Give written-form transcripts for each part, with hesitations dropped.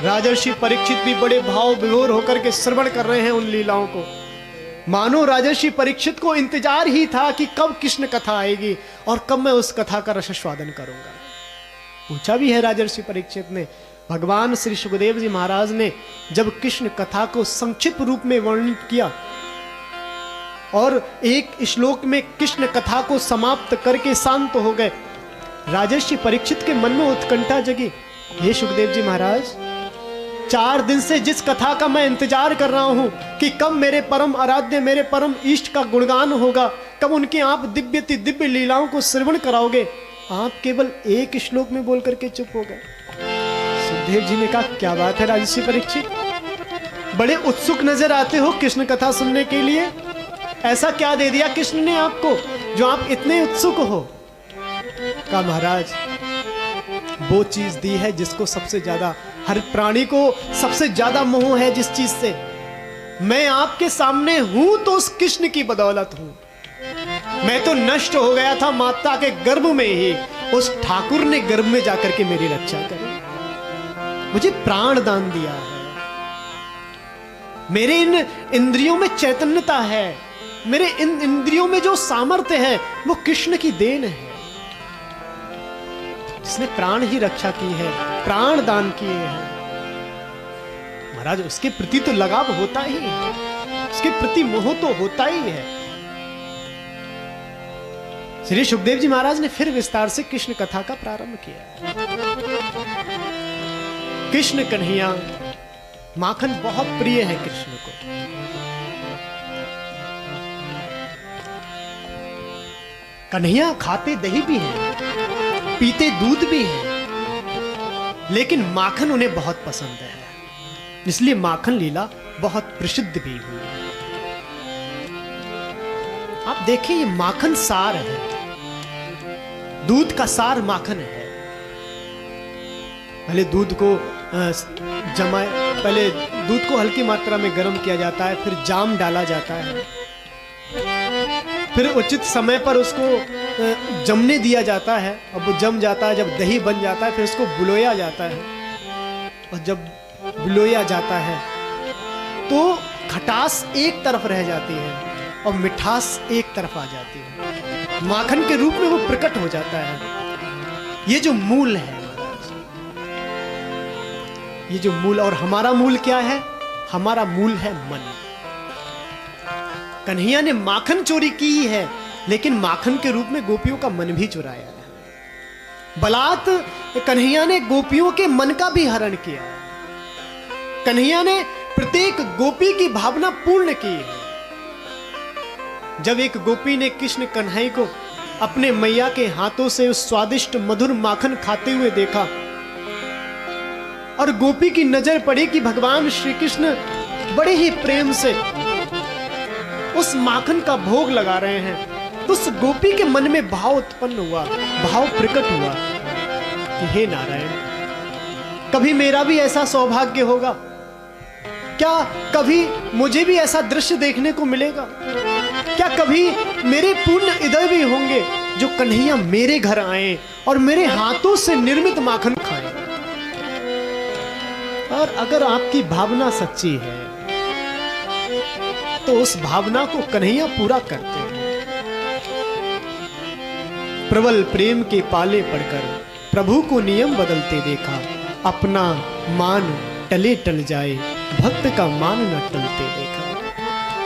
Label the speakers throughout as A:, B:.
A: राजर्षि परीक्षित भी बड़े भाव विभोर होकर के श्रवण कर रहे हैं उन लीलाओं को। मानो राजर्षि परीक्षित को इंतजार ही था कि कब कृष्ण कथा आएगी और कब मैं उस कथा का रसास्वादन करूंगा। पूछा भी है राजर्षि परीक्षित ने। भगवान श्री सुखदेव जी महाराज ने जब कृष्ण कथा को संक्षिप्त रूप में वर्णित किया और एक श्लोक में कृष्ण कथा को समाप्त करके शांत हो गए, राजर्षि परीक्षित के मन में उत्कंठा जगी। हे सुखदेव जी महाराज, 4 दिन से जिस कथा का मैं इंतजार कर रहा हूं कि कब मेरे परम आराध्य, मेरे परम इष्ट का गुणगान होगा, कब उनकी आप दिव्य लीलाओं को श्रवण कराओगे, आप केवल एक श्लोक में बोल करके चुप हो गए। सुखदेव जी ने कहा, क्या बात है राजर्षि परीक्षित, बड़े उत्सुक नजर आते हो कृष्ण कथा सुनने के लिए। ऐसा क्या दे दिया कृष्ण ने आपको जो आप इतने उत्सुक हो? कहा, महाराज वो चीज दी है जिसको सबसे ज्यादा, हर प्राणी को सबसे ज्यादा मोह है जिस चीज से। मैं आपके सामने हूं तो उस कृष्ण की बदौलत हूं। मैं तो नष्ट हो गया था माता के गर्भ में ही, उस ठाकुर ने गर्भ में जाकर के मेरी रक्षा करी, मुझे प्राण दान दिया है। मेरे इन इंद्रियों में चैतन्यता है, मेरे इन इंद्रियों में जो सामर्थ्य है वो कृष्ण की देन है, जिसने प्राण ही रक्षा की है, प्राण दान किए हैं। महाराज उसके प्रति तो लगाव होता ही है, उसके प्रति मोह तो होता ही है। श्री सुखदेव जी महाराज ने फिर विस्तार से कृष्ण कथा का प्रारंभ किया। कृष्ण कन्हैया, माखन बहुत प्रिय है कृष्ण को। कन्हैया खाते दही भी है, पीते दूध भी है, लेकिन माखन उन्हें बहुत पसंद है, इसलिए माखन लीला बहुत प्रसिद्ध भी हुई है। आप देखिए, ये माखन सार है, दूध का सार माखन है। पहले दूध को पहले दूध को हल्की मात्रा में गर्म किया जाता है, फिर जाम डाला जाता है, फिर उचित समय पर उसको जमने दिया जाता है। अब वो जम जाता है, जब दही बन जाता है, फिर उसको बुलोया जाता है, और जब बुलोया जाता है तो खटास एक तरफ रह जाती है और मिठास एक तरफ आ जाती है, माखन के रूप में वो प्रकट हो जाता है। ये जो मूल है, ये जो मूल, और हमारा मूल क्या है? हमारा मूल है मन। कन्हैया ने माखन चोरी की ही है, लेकिन माखन के रूप में गोपियों का मन भी चुराया है। बलात् कन्हैया ने गोपियों के मन का भी हरण किया है। कन्हैया ने प्रत्येक गोपी की भावना पूर्ण की है। जब एक गोपी ने कृष्ण कन्हैया को अपने मैया के हाथों से उस स्वादिष्ट मधुर माखन खाते हुए देखा और गोपी की नजर पड़ी कि भगवान श्री कृष्ण बड़े ही प्रेम से उस माखन का भोग लगा रहे हैं, तो उस गोपी के मन में भाव उत्पन्न हुआ, भाव प्रकट हुआ कि हे नारायण, कभी मेरा भी ऐसा सौभाग्य होगा क्या? कभी मुझे भी ऐसा दृश्य देखने को मिलेगा क्या? कभी मेरे पूर्ण हृदय भी होंगे जो कन्हैया मेरे घर आए और मेरे हाथों से निर्मित माखन खाएं? और अगर आपकी भावना सच्ची है तो उस भावना को कन्हैया पूरा करते हैं। प्रबल प्रेम के पाले पड़कर प्रभु को नियम बदलते देखा, अपना मान टले टल जाए, भक्त का मान न टलते देखा।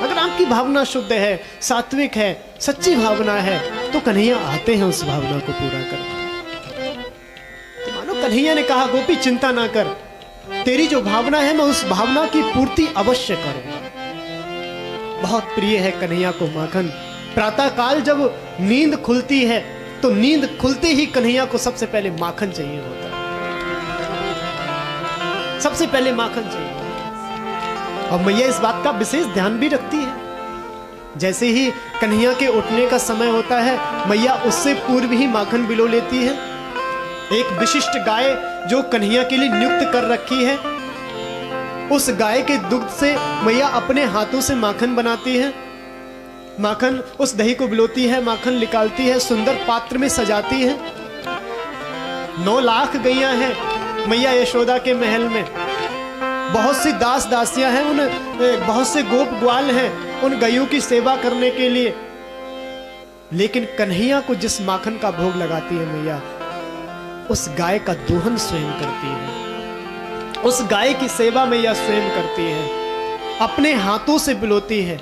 A: अगर आपकी भावना शुद्ध है, सात्विक है, सच्ची भावना है, तो कन्हैया आते हैं उस भावना को पूरा करने। तो मानो कन्हैया ने कहा, गोपी चिंता ना कर, तेरी जो भावना है मैं उस भावना की पूर्ति अवश्य करूंगा। बहुत प्रिय है कन्हैया को माखन। प्रातः काल जब नींद खुलती है तो नींद खुलते ही कन्हैया को सबसे पहले माखन चाहिए होता है, सबसे पहले माखन चाहिए। और मैया इस बात का विशेष ध्यान भी रखती है। जैसे ही कन्हैया के उठने का समय होता है, मैया उससे पूर्व ही माखन बिलो लेती है। एक विशिष्ट गाय जो कन्हैया के लिए नियुक्त कर रखी है, उस गाय के दुग्ध से मैया अपने हाथों से माखन बनाती है। माखन, उस दही को बिलोती है, माखन निकालती है, सुंदर पात्र में सजाती है। 9 लाख गैया हैं मैया यशोदा के महल में, बहुत सी दास दासियां हैं, उन बहुत से गोप ग्वाल हैं उन गायों की सेवा करने के लिए, लेकिन कन्हैया को जिस माखन का भोग लगाती है मैया, उस गाय का दोहन स्वयं करती है, उस गाय की सेवा मैया स्वयं करती है, अपने हाथों से बिलोती है,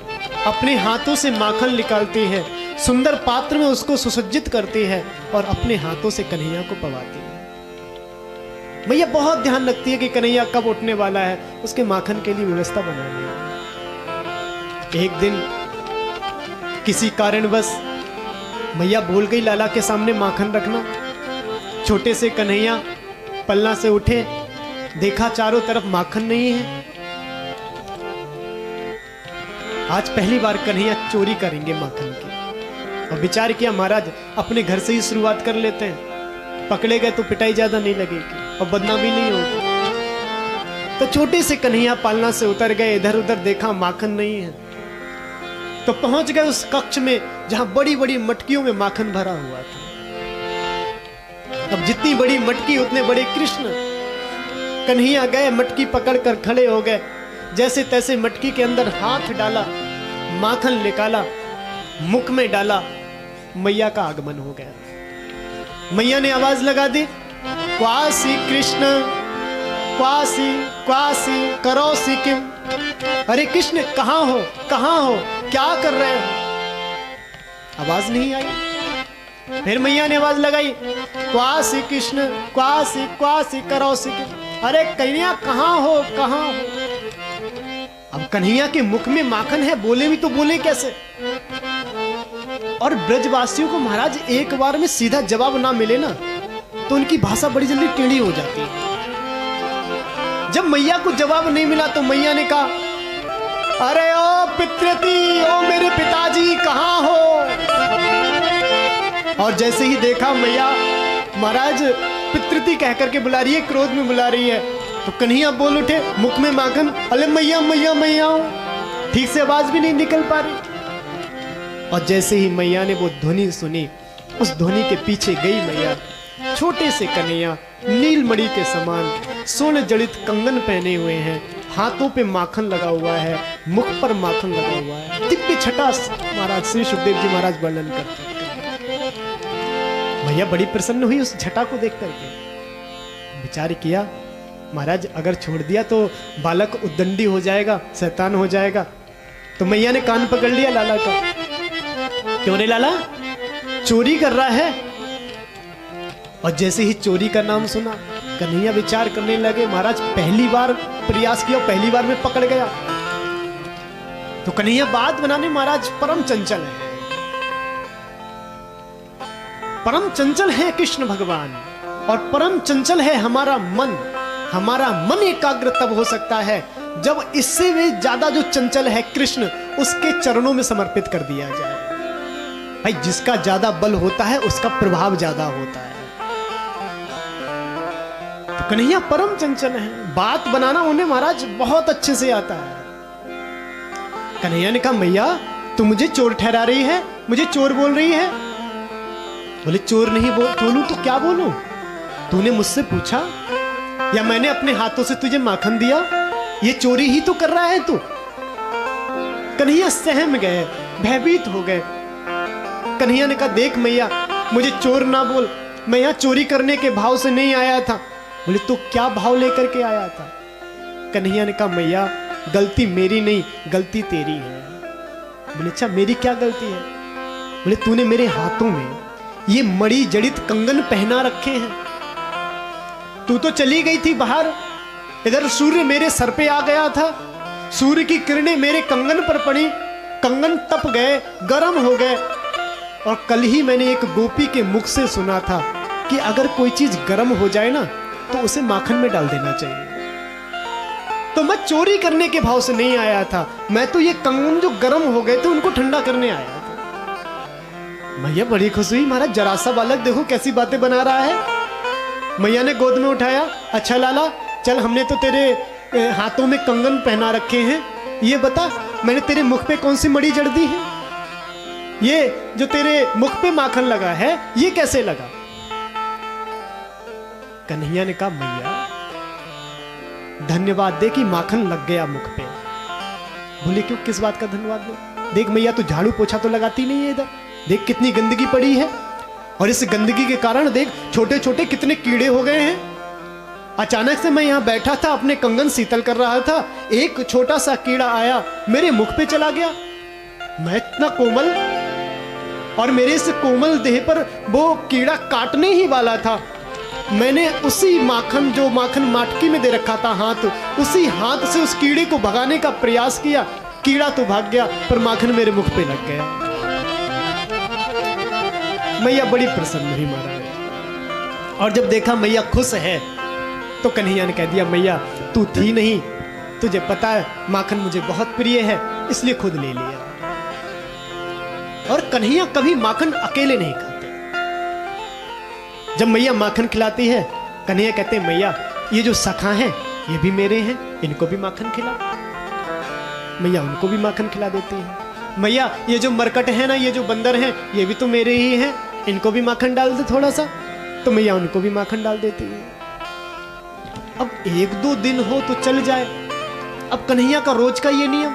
A: अपने हाथों से माखन निकालती है, सुंदर पात्र में उसको सुसज्जित करती है और अपने हाथों से कन्हैया को पवाती है। मैया बहुत ध्यान रखती है कि कन्हैया कब उठने वाला है, उसके माखन के लिए व्यवस्था बनानी है। एक दिन किसी कारणवश मैया भूल गई लाला के सामने माखन रखना। छोटे से कन्हैया पलना से उठे, देखा चारों तरफ माखन नहीं है। आज पहली बार कन्हैया चोरी करेंगे माखन की, और विचार किया महाराज अपने घर से ही शुरुआत कर लेते हैं, पकड़े गए तो पिटाई ज्यादा नहीं लगेगी और बदनामी नहीं होगी। तो छोटे से कन्हैया पालना से उतर गए, इधर उधर देखा माखन नहीं है, तो पहुंच गए उस कक्ष में जहां बड़ी बड़ी मटकियों में माखन भरा हुआ था। अब जितनी बड़ी मटकी उतने बड़े कृष्ण। कन्हैया गए, मटकी पकड़कर खड़े हो गए, जैसे तैसे मटकी के अंदर हाथ डाला, माखन निकाला, मुख में डाला, मैया का आगमन हो गया। मैया ने आवाज लगा दी, क्वासी कृष्ण क्वासी क्वासी करोसी किम। अरे कृष्ण कहां हो, कहां हो, क्या कर रहे हो? आवाज नहीं आई। फिर मैया ने आवाज लगाई, क्वासी कृष्ण क्वासी क्वासी करोसी किम। अरे कन्हैया कहां हो, कहां हो? अब कन्हैया के मुख में माखन है, बोले भी तो बोले कैसे? और ब्रजवासियों को महाराज एक बार में सीधा जवाब ना मिले ना, तो उनकी भाषा बड़ी जल्दी टेढ़ी हो जाती है। जब मैया को जवाब नहीं मिला तो मैया ने कहा, अरे ओ पितृति, ओ मेरे पिताजी कहां हो? और जैसे ही देखा मैया महाराज पितृति कह करके बुला रही है, क्रोध में बुला रही है, तो कन्हैया बोल उठे, मुख में माखन, अरे मैया मैया मैया, ठीक से आवाज भी नहीं निकल पा रही। और जैसे ही मैया ने वो ध्वनि सुनी, उस ध्वनि के पीछे गई मैया। छोटे से कन्हैया नीलमणि के समान सोने जड़ित कंगन पहने हुए हैं, हाथों पे माखन लगा हुआ है, मुख पर माखन लगा हुआ है। दिव्य छटा महाराज श्री सुखदेव जी महाराज वर्णन करते हैं। मैया बड़ी प्रसन्न हुई उस छटा को देख करके। विचार किया, महाराज अगर छोड़ दिया तो बालक उद्दंडी हो जाएगा, शैतान हो जाएगा। तो मैया ने कान पकड़ लिया लाला का, क्यों रे लाला, चोरी कर रहा है? और जैसे ही चोरी का नाम सुना, कन्हैया विचार करने लगे, महाराज पहली बार प्रयास किया, पहली बार में पकड़ गया। तो कन्हैया बात बनाने महाराज परम चंचल है, परम चंचल है कृष्ण भगवान, और परम चंचल है हमारा मन। हमारा मन एकाग्र तब हो सकता है जब इससे भी ज्यादा जो चंचल है कृष्ण, उसके चरणों में समर्पित कर दिया जाए। भाई जिसका ज्यादा बल होता है उसका प्रभाव ज्यादा होता है। तो कन्हैया परम चंचल है, बात बनाना उन्हें महाराज बहुत अच्छे से आता है। कन्हैया ने कहा, मैया तू मुझे चोर ठहरा रही है, मुझे चोर बोल रही है? बोले चोर नहीं बोलूं तो क्या बोलूं? तूने मुझसे पूछा या मैंने अपने हाथों से तुझे माखन दिया? ये चोरी ही तो कर रहा है तू। कन्हैया सहम गए, भयभीत हो गए। कन्हैया ने कहा, देख मैया मुझे चोर ना बोल, मैं यहां चोरी करने के भाव से नहीं आया था। बोले तो क्या भाव लेकर के आया था? कन्हैया ने कहा, मैया गलती मेरी नहीं, गलती तेरी है। बोले अच्छा मेरी क्या गलती है? बोले तूने मेरे हाथों में ये मणि जड़ित कंगन पहना रखे हैं। तू तो चली गई थी बाहर, इधर सूर्य मेरे सर पे आ गया था, सूर्य की किरणें मेरे कंगन पर पड़ी, कंगन तप गए, गर्म हो गए। और कल ही मैंने एक गोपी के मुख से सुना था कि अगर कोई चीज गर्म हो जाए ना तो उसे माखन में डाल देना चाहिए। तो मैं चोरी करने के भाव से नहीं आया था, मैं तो ये कंगन जो गर्म हो गए थे उनको ठंडा करने आया था। मैया बड़ी खुश हुई, महाराज जरा सा बालक देखो कैसी बातें बना रहा है। मैया ने गोद में उठाया, अच्छा लाला चल, हमने तो तेरे हाथों में कंगन पहना रखे हैं, ये बता मैंने तेरे मुख पे कौन सी मणि जड़ दी है? ये जो तेरे मुख पे माखन लगा है ये कैसे लगा? कन्हैया ने कहा, मैया धन्यवाद दे कि माखन लग गया मुख पे। बोले क्यों, किस बात का धन्यवाद दे? देख मैया तू झाड़ू पोछा तो लगाती नहीं है इधर, देख कितनी गंदगी पड़ी है, और इस गंदगी के कारण देख छोटे छोटे कितने कीड़े हो गए हैं। अचानक से मैं यहाँ बैठा था, अपने कंगन शीतल कर रहा था, एक छोटा सा कीड़ा आया मेरे मुख पे चला गया। मैं इतना कोमल, और मेरे इस कोमल देह पर वो कीड़ा काटने ही वाला था। मैंने उसी माखन, जो माखन माटकी में दे रखा था हाथ, उसी हाथ से उस कीड़े को भगाने का प्रयास किया। कीड़ा तो भाग गया पर माखन मेरे मुख पे लग गया। मैया बड़ी प्रसन्न हुई महाराज, और जब देखा मैया खुश है तो कन्हैया ने कह दिया, मैया तू थी नहीं, तुझे पता है माखन मुझे बहुत प्रिय है, इसलिए खुद ले लिया। और कन्हैया कभी माखन अकेले नहीं खाते। जब मैया माखन खिलाती है, कन्हैया कहते हैं मैया ये जो सखा हैं ये भी मेरे हैं, इनको भी माखन खिला। मैया उनको भी माखन खिला देती है। मैया ये जो मरकट है ना, ये जो बंदर हैं, ये भी तो मेरे ही हैं, इनको भी माखन डाल दे थोड़ा सा, तो मैया उनको भी माखन डाल देती है। अब एक दो दिन हो तो चल जाए, अब कन्हैया का रोज का ये नियम।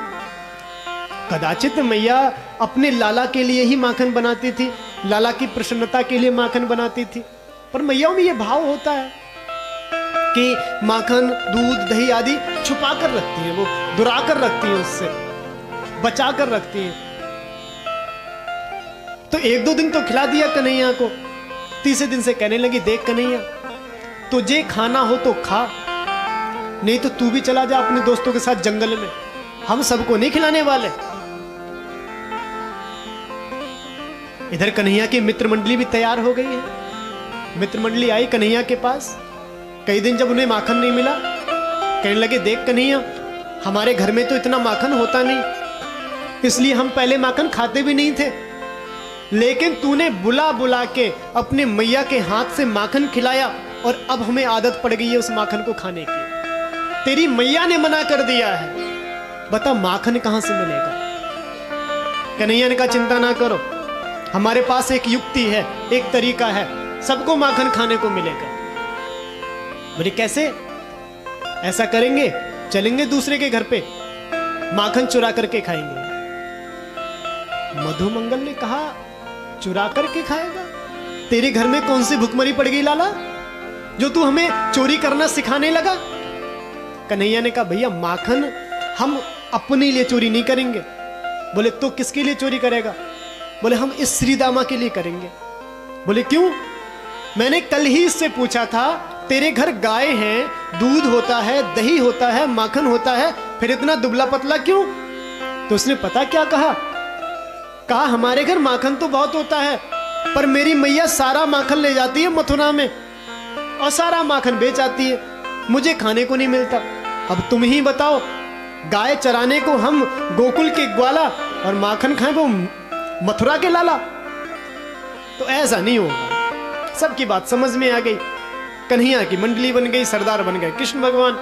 A: कदाचित मैया अपने लाला के लिए ही माखन बनाती थी, लाला की प्रसन्नता के लिए माखन बनाती थी, पर मैया में ये भाव होता है कि माखन, दूध, दही आदि छुपा कर रखती है, वो दुरा कर रखती है, उससे बचा कर रखती है। तो एक दो दिन तो खिला दिया कन्हैया को, तीसरे दिन से कहने लगी, देख कन्हैया तुझे खाना हो तो खा, नहीं तो तू भी चला जा अपने दोस्तों के साथ जंगल में, हम सबको नहीं खिलाने वाले। इधर कन्हैया की मित्र मंडली भी तैयार हो गई है। मित्र मंडली आई कन्हैया के पास, कई दिन जब उन्हें माखन नहीं मिला, कहने लगे, देख कन्हैया हमारे घर में तो इतना माखन होता नहीं, इसलिए हम पहले माखन खाते भी नहीं थे, लेकिन तूने बुला बुला के अपने मैया के हाथ से माखन खिलाया, और अब हमें आदत पड़ गई है उस माखन को खाने की। तेरी मैया ने मना कर दिया है, बता माखन कहां से मिलेगा? कन्हैया ने कहा, चिंता ना करो, हमारे पास एक युक्ति है, एक तरीका है, सबको माखन खाने को मिलेगा। बोले कैसे? ऐसा करेंगे, चलेंगे दूसरे के घर पे, माखन चुरा करके खाएंगे। मधुमंगल ने कहा, चुरा करके खाएगा? तेरे घर में कौन सी भुखमरी पड़ गई लाला, जो तू हमें चोरी करना सिखाने लगा? कन्हैया ने कहा, भैया माखन हम अपने लिए चोरी नहीं करेंगे। बोले तो किसके लिए चोरी करेगा? बोले हम इस श्रीदामा के लिए करेंगे। बोले क्यों? मैंने कल ही इससे पूछा था, तेरे घर गाय है, दूध होता है, दही होता है, माखन होता है, फिर इतना दुबला पतला क्यों? तो उसने पता क्या कहा? कहा हमारे घर माखन तो बहुत होता है, पर मेरी मैया सारा माखन ले जाती है मथुरा में और सारा माखन बेच आती है, मुझे खाने को नहीं मिलता। अब तुम ही बताओ, गाय चराने को हम गोकुल के ग्वाला और माखन खाए वो मथुरा के लाला? तो ऐसा नहीं होगा। सबकी बात समझ में आ गई। कन्हैया की मंडली बन गई, सरदार बन गए कृष्ण भगवान।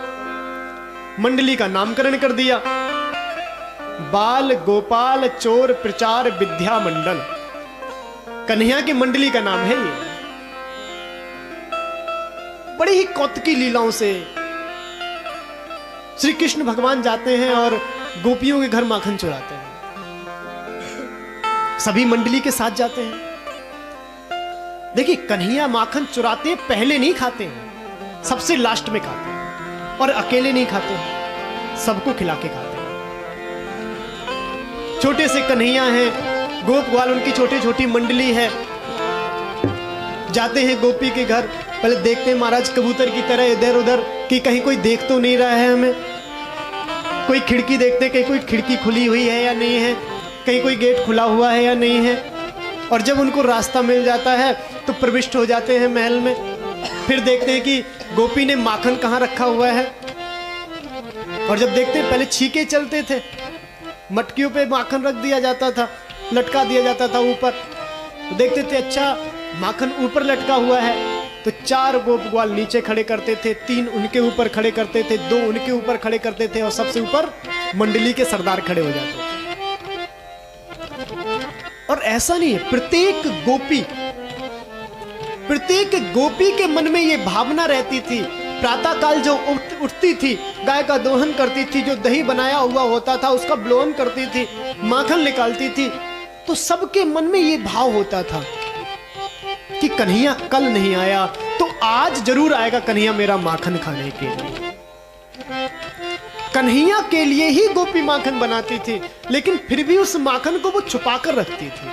A: मंडली का नामकरण कर दिया, बाल गोपाल चोर प्रचार विद्या मंडल। कन्हैया की मंडली का नाम है ये। बड़ी ही कौतुकी लीलाओं से श्री कृष्ण भगवान जाते हैं और गोपियों के घर माखन चुराते हैं। सभी मंडली के साथ जाते हैं। देखिए कन्हैया माखन चुराते पहले नहीं खाते हैं, सबसे लास्ट में खाते हैं, और अकेले नहीं खाते हैं, सबको खिला के खाते हैं। छोटे से कन्हैया हैं, गोप ग्वाल उनकी छोटी छोटी मंडली है। जाते हैं गोपी के घर, पहले देखते हैं महाराज कबूतर की तरह इधर उधर कि कहीं कोई देख तो नहीं रहा है हमें। कोई खिड़की देखते, कहीं कोई खिड़की खुली हुई है या नहीं है, कहीं कोई गेट खुला हुआ है या नहीं है। और जब उनको रास्ता मिल जाता है तो प्रविष्ट हो जाते हैं महल में। फिर देखते हैं कि गोपी ने माखन कहाँ रखा हुआ है। और जब देखते हैं, पहले छीके चलते थे, मटकियों पे माखन रख दिया जाता था, लटका दिया जाता था ऊपर। तो देखते थे अच्छा माखन ऊपर लटका हुआ है, तो 4 गोप ग्वाल नीचे खड़े करते थे, 3 उनके ऊपर खड़े करते थे, 2 उनके ऊपर खड़े करते थे, और सबसे ऊपर मंडली के सरदार खड़े हो जाते थे। और ऐसा नहीं है, प्रत्येक गोपी के मन में ये भावना रहती थी प्रातः काल जो उठती थी, गाय का दोहन करती थी, जो दही बनाया हुआ होता था उसका ब्लोन करती थी, माखन निकालती थी, तो सबके मन में ये भाव होता था कि कन्हैया कल नहीं आया तो आज जरूर आएगा कन्हैया मेरा माखन खाने के लिए। कन्हैया के लिए ही गोपी माखन बनाती थी, लेकिन फिर भी उस माखन को वो छुपा कर रखती थी,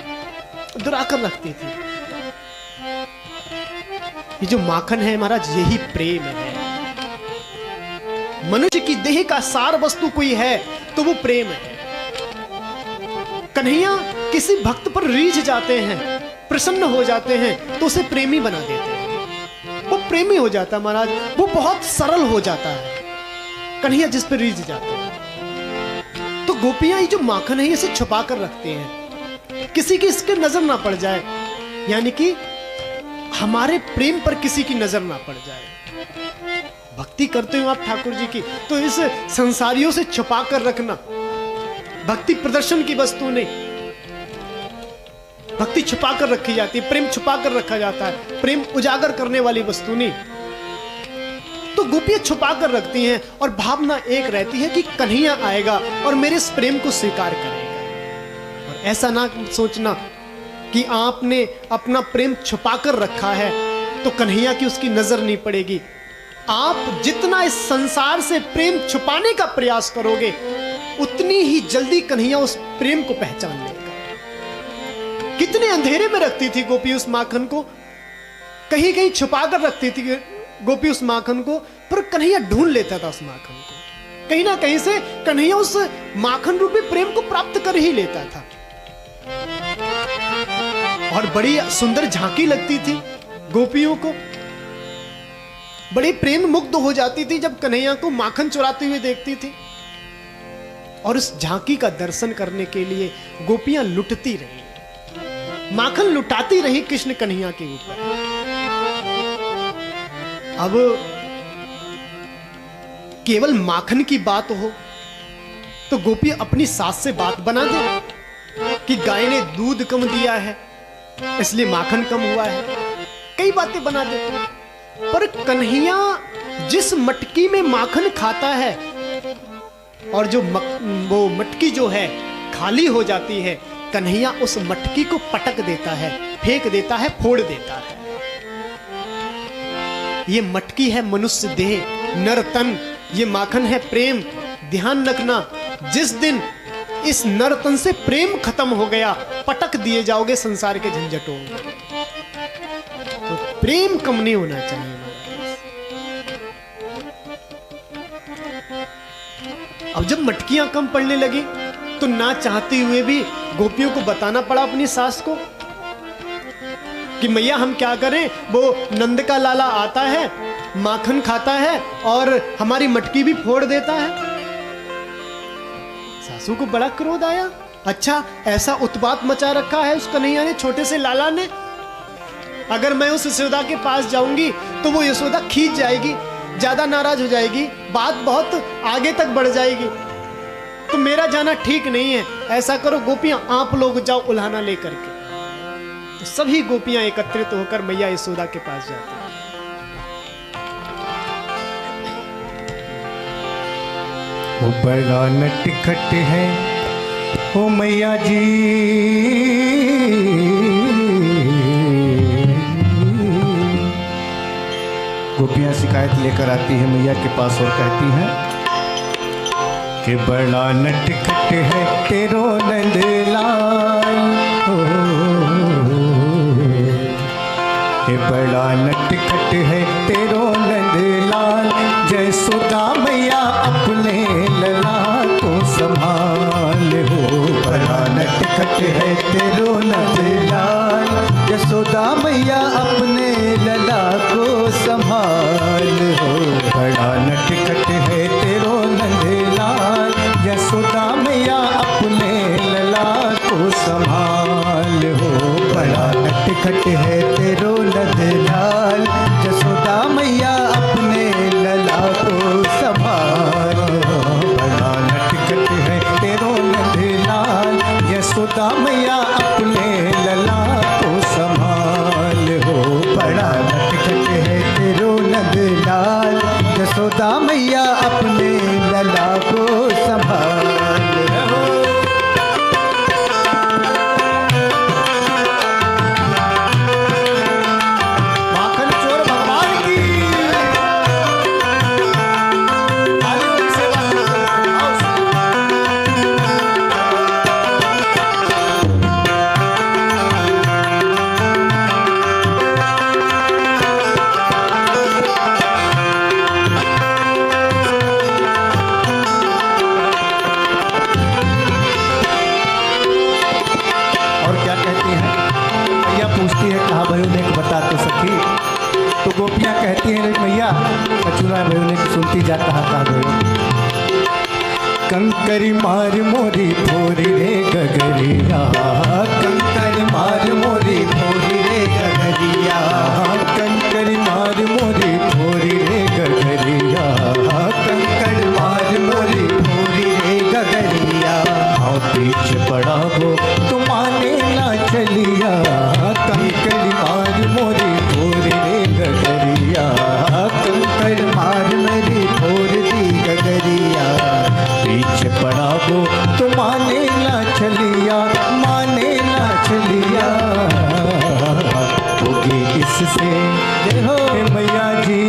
A: दुरा कर रखती थी। ये जो माखन है महाराज, यही प्रेम है। मनुष्य की देह का सार वस्तु कोई है तो वो प्रेम है। कन्हैया किसी भक्त पर रीझ जाते हैं, प्रसन्न हो जाते हैं तो उसे प्रेमी बना देते हैं। वो प्रेमी हो जाता है महाराज, वो बहुत सरल हो जाता है कन्हैया जिस पर रीझ जाते हैं। तो गोपियां ये जो माखन है इसे छुपा कर रखते हैं, किसी की इसके नजर ना पड़ जाए, यानी कि हमारे प्रेम पर किसी की नजर ना पड़ जाए। भक्ति करते हो आप ठाकुर जी की, तो इस संसारियों से छुपा कर रखना। भक्ति प्रदर्शन की वस्तु नहीं, भक्ति छुपा कर रखी जाती है, प्रेम छुपा कर रखा जाता है, प्रेम उजागर करने वाली वस्तु नहीं। तो गोपियां छुपा कर रखती हैं और भावना एक रहती है कि कन्हैया आएगा और मेरे इस प्रेम को स्वीकार करेगा। और ऐसा ना सोचना कि आपने अपना प्रेम छुपा कर रखा है तो कन्हैया की उसकी नजर नहीं पड़ेगी। आप जितना इस संसार से प्रेम छुपाने का प्रयास करोगे, उतनी ही जल्दी कन्हैया उस प्रेम को पहचान लेगा। कितने अंधेरे में रखती थी गोपी उस माखन को, कहीं कहीं छुपा कर रखती थी गोपी उस माखन को, पर कन्हैया ढूंढ लेता था उस माखन को। कहीं ना कहीं से कन्हैया उस माखन रूपी प्रेम को प्राप्त कर ही लेता था। और बड़ी सुंदर झांकी लगती थी गोपियों को, बड़ी प्रेम मुग्ध हो जाती थी जब कन्हैया को माखन चुराते हुए देखती थी। और उस झांकी का दर्शन करने के लिए गोपियां लुटती रही, माखन लुटाती रही कृष्ण कन्हैया के ऊपर। अब केवल माखन की बात हो तो गोपी अपनी सास से बात बना दे कि गाय ने दूध कम दिया है इसलिए माखन कम हुआ है, कई बातें बना दे। पर कन्हैया जिस मटकी में माखन खाता है और जो वो मटकी जो है खाली हो जाती है, कन्हैया उस मटकी को पटक देता है, फेंक देता है, फोड़ देता है। ये मटकी है मनुष्य देह, नर तन, ये माखन है प्रेम। ध्यान रखना, जिस दिन इस नर तन से प्रेम खत्म हो गया, पटक दिए जाओगे संसार के झंझटों में। तो प्रेम कम नहीं होना चाहिए। अब जब मटकियां कम पड़ने लगी तो ना चाहते हुए भी गोपियों को बताना पड़ा अपनी सास को कि मैया हम क्या करें, वो नंद का लाला आता है, माखन खाता है और हमारी मटकी भी फोड़ देता है। सासू को बड़ा क्रोध आया। अच्छा, ऐसा उत्पात मचा रखा है उस कन्हैया ने, छोटे से लाला ने। अगर मैं उस यशोदा के पास जाऊंगी तो वो यशोदा खींच जाएगी, ज्यादा नाराज हो जाएगी, बात बहुत आगे तक बढ़ जाएगी, तो मेरा जाना ठीक नहीं है। ऐसा करो गोपियां, आप लोग जाओ उल्हाना लेकर के। तो सभी गोपियां एकत्रित होकर मैया यशोदा के पास जाती हैं।
B: वो बड़ा नटखट है ओ मैया जी, गोपियां शिकायत लेकर आती है मैया के पास और कहती हैं कि बड़ा नटखट है तेरो नंदलाल, बड़ा नटखट है तेरो नंदलाल, जयसोदा मैया अपने लला को संभाल हो। बड़ा नटखट है तेरो नंदलाल, जयसोदा मैया अपने लला को संभाल हो। बड़ा नटखट है तेरो नंदलाल, जयसोदा मैया अपने लला को संभाल हो। बड़ा नटखट है तेरो नंदलाल, जसोदा मैया अपने लला को संभाल हो। बड़ा नटखट है तेरो नंदलाल, जसोदा मैया को संभाल रहो। माखन चोर भगवान की पूछती है कहा भयो ने बता तो सखी। तो गोपियां कहती हैं मैया कचुरा भयो ने सुनती जा कहा भयो। कंकरी मार मोरी थोरी रे गगरिया, कंकरी मार मोरी थोरी रे गगरिया, कंकरी मार मोरी थोरी रे गगरिया, कंकरी मार मोरी थोरी रे गगरिया। हाँ पीछे पड़ा हो तुम आने ना चलिया, कंकड़ मार मोरी थोरी रे गगरिया, कंकड़ मार मेरी थोर दी गगरिया। पीछे पड़ा हो तो माने ना चलिया, माने ना चलिया। होगी इससे देखो मैया जी,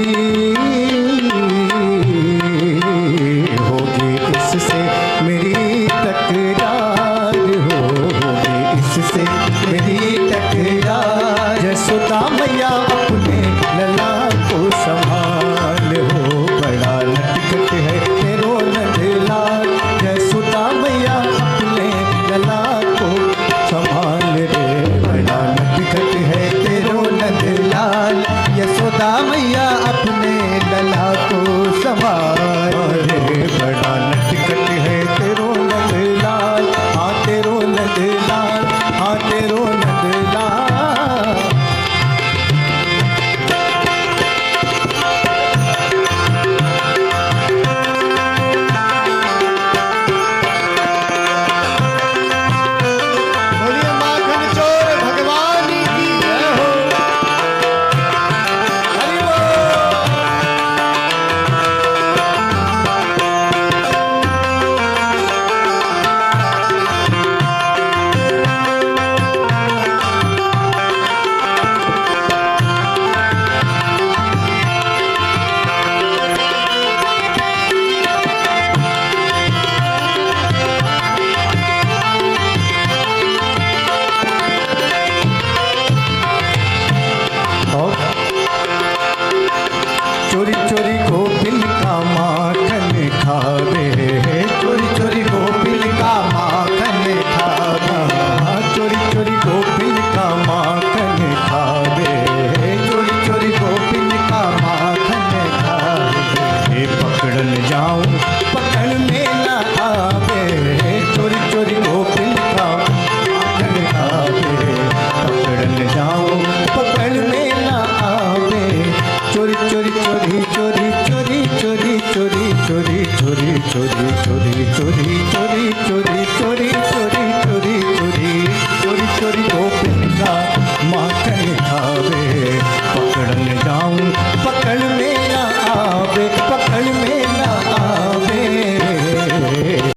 B: होगी इससे मेरी तकरार, होगी इससे मेरी तकरार। यशोदा मैया अपने लला को संभाल हो, बड़ा नटखट है तेरो नंदलाल। यशोदा मैया अपने लला को संभाल रे, बड़ा नटखट है तेरो नंदलाल। यशोदा मैया अपने लला को संभाल रे, बड़ा नटखट है तेरो नंदलाल। हाँ तेरो नंदलाल, हाँ तेरो नंदलाल।
A: बोलिए माखन चोर भगवान की जय हो।
B: हरि बोल। चोरी चोरी गोपिल का माखन खावे, चोरी चोरी गोपिल का माखन खावे, चोरी चोरी गोपिल का माखन खावे, चोरी चोरी गोपिल का माखन खावे। पकड़न जाऊं पकड़ में ना आवे, चोरी चोरी गोपिल का माखन खावे। पकड़न जाऊं पकड़ में ना आवे, चोरी चोरी चोरी चोरी चोरी चोरी चोरी चोरी चोरी चोरी चोरी चोरी चोरी